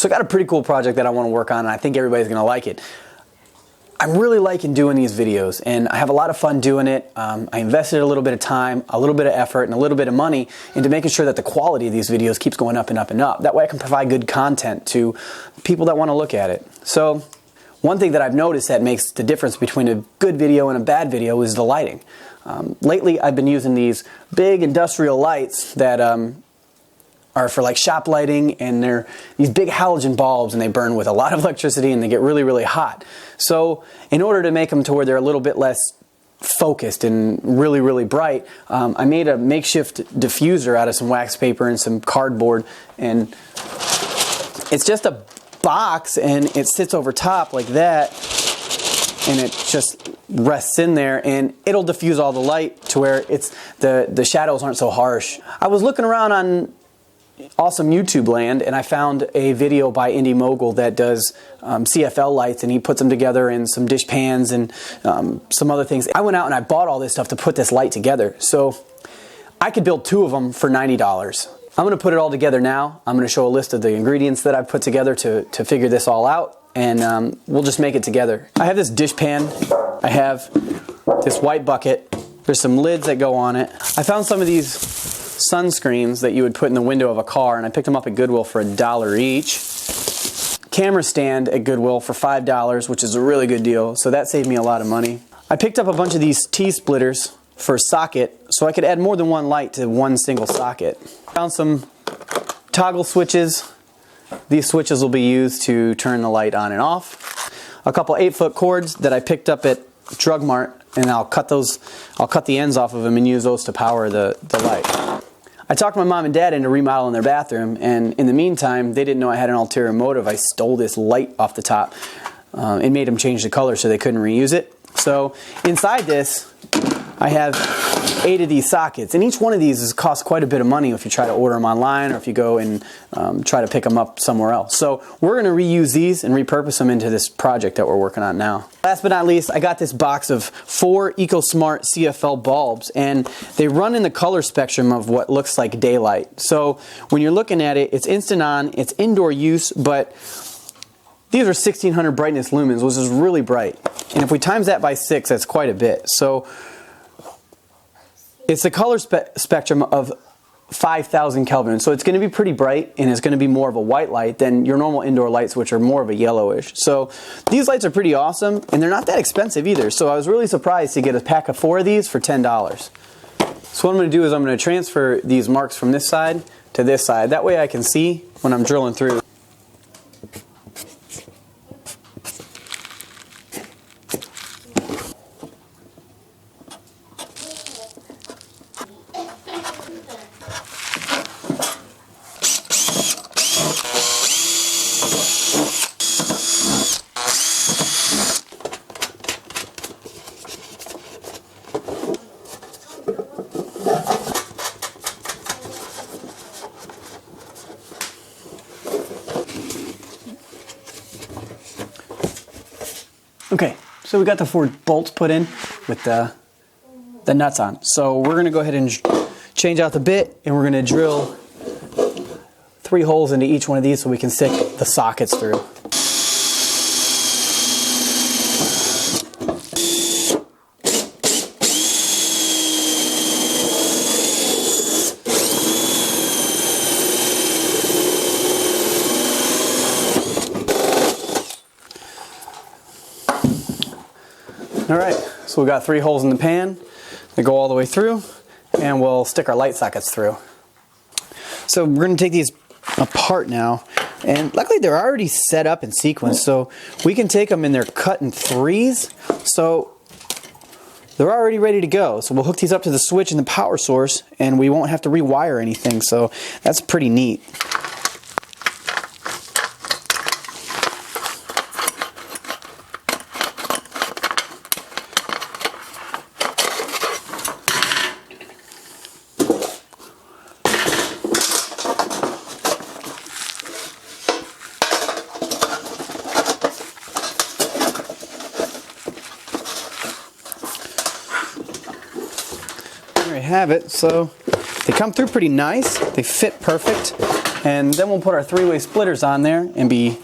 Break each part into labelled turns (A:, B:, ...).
A: So I got a pretty cool project that I want to work on, and I think everybody's going to like it. I'm really liking doing these videos, and I have a lot of fun doing it. I invested a little bit of time, a little bit of effort, and a little bit of money into making sure that the quality of these videos keeps going up and up and up. That way I can provide good content to people that want to look at it. So one thing that I've noticed that makes the difference between a good video and a bad video is the lighting. Lately I've been using these big industrial lights that are for like shop lighting, and they're these big halogen bulbs, and they burn with a lot of electricity, and they get really, really hot. So in order to make them to where they're a little bit less focused and really, really bright, I made a makeshift diffuser out of some wax paper and some cardboard, and it's just a box, and it sits over top like that, and it just rests in there, and it'll diffuse all the light to where it's the shadows aren't so harsh. I was looking around on awesome YouTube land, and I found a video by Indie Mogul that does CFL lights, and he puts them together in some dish pans and some other things. I went out and I bought all this stuff to put this light together, so I could build 2 of them for $90. I'm going to put it all together now. I'm going to show a list of the ingredients that I've put together to figure this all out, and we'll just make it together. I have this dish pan. I have this white bucket. There's some lids that go on it. I found some of these sunscreens that you would put in the window of a car, and I picked them up at Goodwill for $1 each. Camera stand at Goodwill for $5, which is a really good deal, so that saved me a lot of money. I picked up a bunch of these T-splitters for a socket, so I could add more than one light to one single socket. Found some toggle switches. These switches will be used to turn the light on and off. A couple 8-foot cords that I picked up at Drug Mart, and I'll cut the ends off of them and use those to power the light. I talked my mom and dad into remodeling their bathroom, and in the meantime, they didn't know I had an ulterior motive. I stole this light off the top and made them change the color so they couldn't reuse it. So inside this, I have 8 of these sockets, and each one of these costs quite a bit of money if you try to order them online or if you go and try to pick them up somewhere else. So we're going to reuse these and repurpose them into this project that we're working on now. Last but not least, I got this box of 4 EcoSmart CFL bulbs, and they run in the color spectrum of what looks like daylight. So when you're looking at it, it's instant on, it's indoor use, but these are 1600 brightness lumens, which is really bright. And if we times that by 6, that's quite a bit. So it's the color spectrum of 5,000 Kelvin. So it's going to be pretty bright, and it's going to be more of a white light than your normal indoor lights, which are more of a yellowish. So these lights are pretty awesome, and they're not that expensive either. So I was really surprised to get a pack of 4 of these for $10. So what I'm going to do is I'm going to transfer these marks from this side to this side. That way I can see when I'm drilling through. Okay, so we got the 4 bolts put in with the nuts on. So we're going to go ahead and change out the bit, and we're going to drill 3 holes into each one of these so we can stick the sockets through. Alright, so we got 3 holes in the pan that go all the way through, and we'll stick our light sockets through. So we're going to take these apart now, and luckily they're already set up in sequence, so we can take them and they're cut in 3s, so they're already ready to go. So we'll hook these up to the switch and the power source, and we won't have to rewire anything, so that's pretty neat. There you have it. So they come through pretty nice. They fit perfect. And then we'll put our three-way splitters on there and be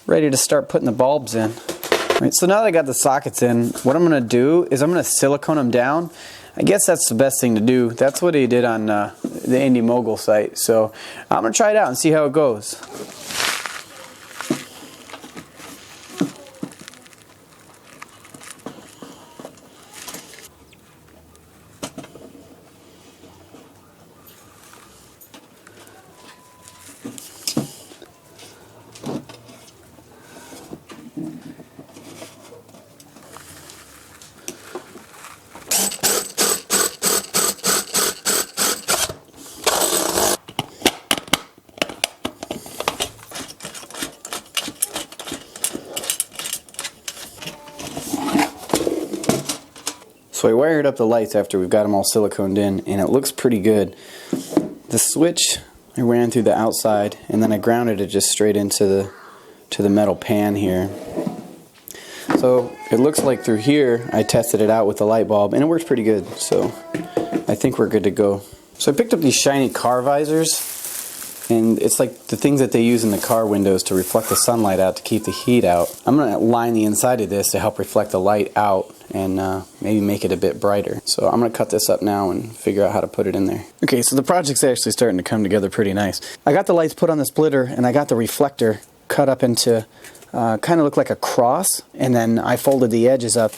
A: ready to start putting the bulbs in. All right, so now that I got the sockets in, what I'm going to do is I'm going to silicone them down. I guess that's the best thing to do. That's what he did on the Indie Mogul site. So I'm going to try it out and see how it goes. So I wired up the lights after we've got them all siliconed in, and it looks pretty good. The switch I ran through the outside, and then I grounded it just straight into the metal pan here. So it looks like through here I tested it out with the light bulb, and it works pretty good. So I think we're good to go. So I picked up these shiny car visors, and it's like the things that they use in the car windows to reflect the sunlight out to keep the heat out. I'm going to line the inside of this to help reflect the light out and maybe make it a bit brighter. So I'm going to cut this up now and figure out how to put it in there. Okay, so the project's actually starting to come together pretty nice. I got the lights put on the splitter, and I got the reflector cut up into kind of look like a cross, and then I folded the edges up,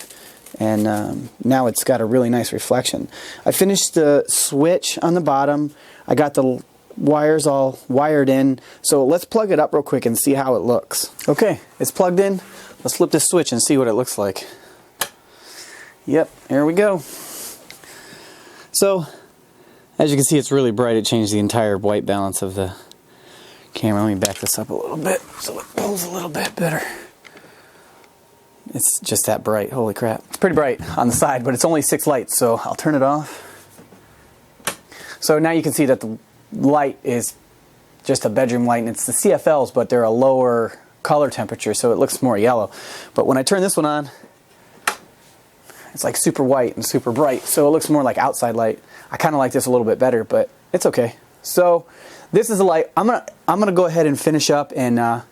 A: and now it's got a really nice reflection. I finished the switch on the bottom. I got the wires all wired in, so let's plug it up real quick and see how it looks. Okay, it's plugged in. Let's flip this switch and see what it looks like. Yep, here we go. So, as you can see, it's really bright. It changed the entire white balance of the camera. Let me back this up a little bit so it pulls a little bit better. It's just that bright. Holy crap. It's pretty bright on the side, but it's only 6 lights, so I'll turn it off. So now you can see that the light is just a bedroom light, and it's the CFLs, but they're a lower color temperature, so it looks more yellow. But when I turn this one on, it's like super white and super bright, so it looks more like outside light. I kind of like this a little bit better, but it's okay. So this is a light. I'm gonna go ahead and finish up and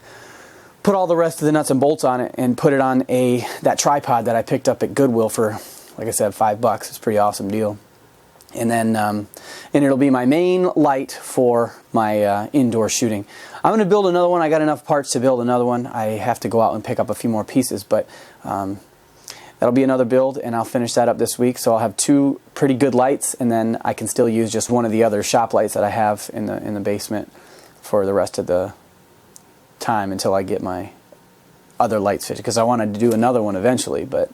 A: put all the rest of the nuts and bolts on it and put it on that tripod that I picked up at Goodwill for, like I said, $5. It's a pretty awesome deal. And then and it'll be my main light for my indoor shooting. I'm going to build another one. I got enough parts to build another one. I have to go out and pick up a few more pieces, but that'll be another build, and I'll finish that up this week. So I'll have 2 pretty good lights, and then I can still use just one of the other shop lights that I have in the basement for the rest of the time until I get my other lights fitted, because I wanted to do another one eventually, but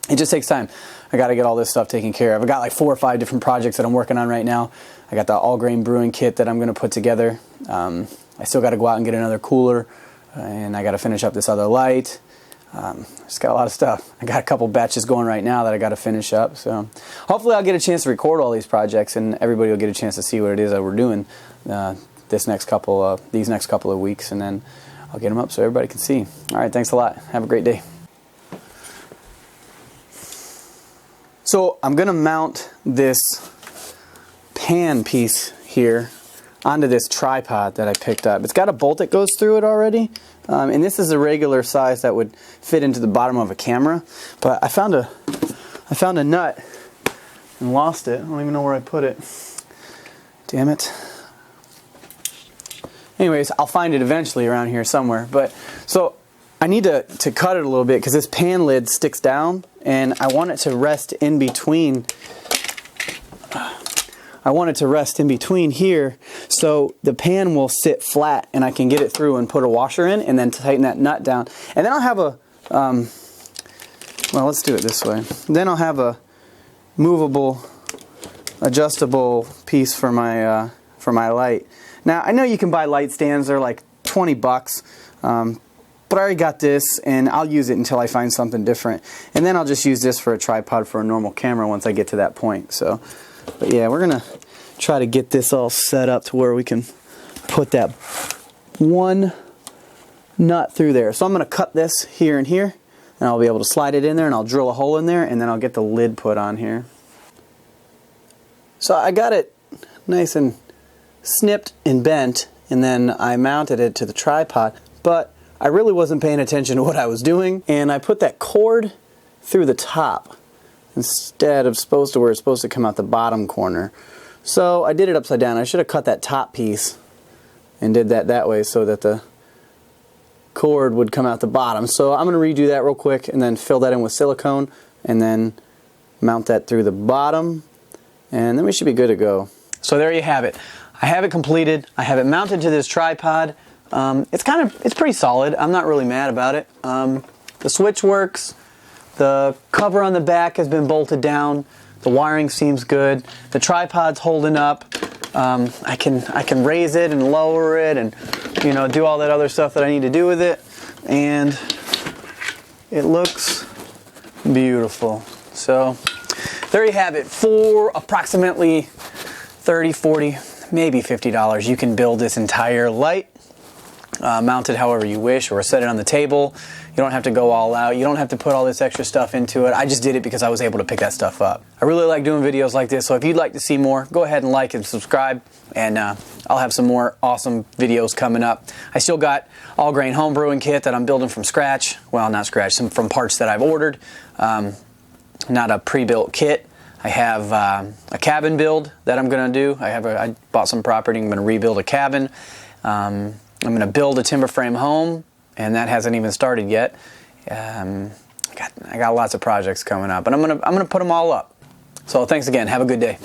A: it just takes time. I got to get all this stuff taken care of. I got like 4 or 5 different projects that I'm working on right now. I got the all-grain brewing kit that I'm going to put together. I still got to go out and get another cooler, and I got to finish up this other light. Just got a lot of stuff. I got a couple batches going right now that I got to finish up. So hopefully I'll get a chance to record all these projects, and everybody will get a chance to see what it is that we're doing these next couple of weeks, and then I'll get them up so everybody can see. All right, thanks a lot. Have a great day. So I'm going to mount this pan piece here onto this tripod that I picked up. It's got a bolt that goes through it already, and this is a regular size that would fit into the bottom of a camera. But I found a nut and lost it. I don't even know where I put it. Damn it. Anyways, I'll find it eventually around here somewhere. But so I need to cut it a little bit because this pan lid sticks down, and I want it to rest in between. I want it to rest in between here so the pan will sit flat and I can get it through and put a washer in and then tighten that nut down. And then I'll have a, well, let's do it this way. Then I'll have a movable, adjustable piece for my light. Now, I know you can buy light stands. They're like $20, but I already got this, and I'll use it until I find something different. And then I'll just use this for a tripod for a normal camera once I get to that point. So, but yeah, we're going to try to get this all set up to where we can put that one nut through there. So I'm going to cut this here and here, and I'll be able to slide it in there, and I'll drill a hole in there, and then I'll get the lid put on here. So I got it nice and snipped and bent, and then I mounted it to the tripod, but I really wasn't paying attention to what I was doing, and I put that cord through the top instead of where it's supposed to come out the bottom corner. So I did it upside down. I should have cut that top piece and did that way so that the cord would come out the bottom. So I'm going to redo that real quick and then fill that in with silicone and then mount that through the bottom, and then we should be good to go. So there you have it. I have it completed. I have it mounted to this tripod. It's pretty solid. I'm not really mad about it. The switch works. The cover on the back has been bolted down. The wiring seems good. The tripod's holding up. I can raise it and lower it and, you know, do all that other stuff that I need to do with it. And it looks beautiful. So there you have it. For approximately $30, $40, maybe $50, you can build this entire light, mount it however you wish, or set it on the table. You don't have to go all out. You don't have to put all this extra stuff into it. I just did it because I was able to pick that stuff up. I really like doing videos like this, so if you'd like to see more, go ahead and like and subscribe, and I'll have some more awesome videos coming up. I still got all grain home brewing kit that I'm building from scratch. Well, not scratch, from parts that I've ordered. Not a pre-built kit. I have a cabin build that I'm going to do. I bought some property. I'm going to rebuild a cabin. I'm going to build a timber frame home, and that hasn't even started yet. I got lots of projects coming up, and I'm gonna put them all up. So thanks again. Have a good day.